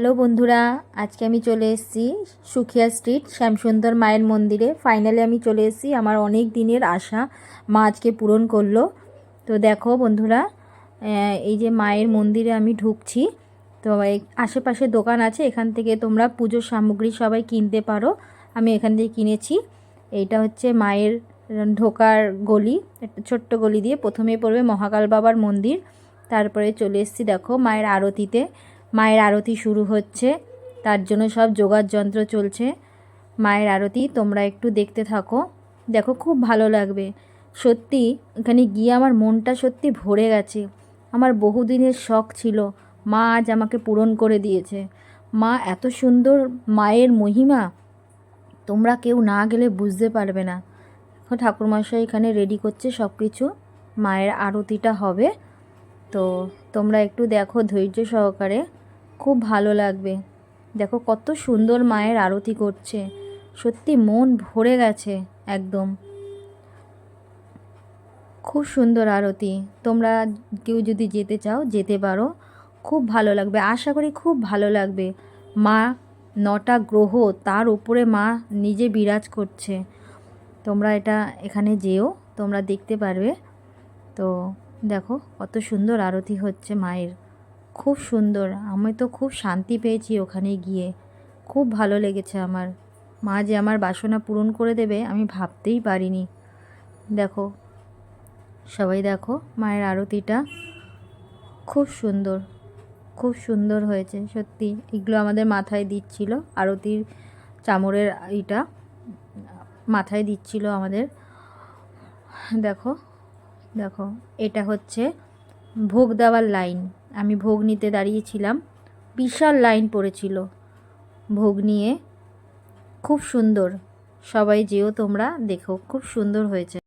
Hello বন্ধুরা, আজকে আমি চলে এসেছি সুখিয়া স্ট্রিট শ্যামসুন্দর মায়ের মন্দিরে। ফাইনালি আমি চলে এসেছি, আমার অনেক দিনের আশা মা আজকে পূরণ করলো। তো দেখো বন্ধুরা, এই যে মায়ের মন্দিরে আমি ঢুকছি। তো এই আশেপাশে দোকান আছে, এখান থেকে তোমরা পুজোর সামগ্রী সবাই কিনতে পারো। আমি এখান থেকে কিনেছি। এইটা হচ্ছে মায়ের ঢোকার গলি, একটা ছোট্ট গলি দিয়ে প্রথমেই পড়বে মহাকাল বাবার মন্দির। তারপরে চলে এসেছি দেখো মায়ের আরতিতে। মায়ের আরতি শুরু হচ্ছে, তার জন্য সব জোগাড় যন্ত্র চলছে। মায়ের আরতি তোমরা একটু দেখতে থাকো, দেখো খুব ভালো লাগবে। সত্যি এখানে গিয়ে আমার মনটা সত্যি ভরে গেছে। আমার বহুদিনের শখ ছিল, মা আজ আমাকে পূরণ করে দিয়েছে। মা এত সুন্দর, মায়ের মহিমা তোমরা কেউ না গেলে বুঝতে পারবে না। ঠাকুরমশাই এখানে রেডি করছে সব কিছু, মায়ের আরতিটা হবে। তো তোমরা একটু দেখো ধৈর্য সহকারে, খুব ভালো লাগবে। দেখো কত সুন্দর মায়ের আরতি করছে, সত্যি মন ভরে গেছে একদম। খুব সুন্দর আরতি, তোমরা কেউ যদি যেতে চাও যেতে পারো, খুব ভালো লাগবে। আশা করি খুব ভালো লাগবে। মা 9টা গ্রহ তার উপরে মা নিজে বিরাজ করছে। তোমরা এখানে যেও, তোমরা দেখতে পারবে। তো দেখো কত সুন্দর আরতি হচ্ছে মায়ের, খুব সুন্দর। আমি তো খুব শান্তি পেয়েছি ওখানে গিয়ে, খুব ভালো লেগেছে আমার। মা যে আমার বাসনা পূরণ করে দেবে আমি ভাবতেই পারিনি। দেখো সবাই দেখো মায়ের আরতিটা, খুব সুন্দর, খুব সুন্দর হয়েছে সত্যি। এগুলো আমাদের মাথায় দিচ্ছিল, আরতির চামরের এইটা মাথায় দিচ্ছিল আমাদের। দেখো দেখো এটা হচ্ছে ভোগ দেওয়ার লাইন। আমি ভোগ নিতে দাঁড়িয়েছিলাম, বিশাল লাইন পড়েছিল ভোগ নিয়ে। খুব সুন্দর, সবাই যেও তোমরা দেখো, খুব সুন্দর হয়েছে।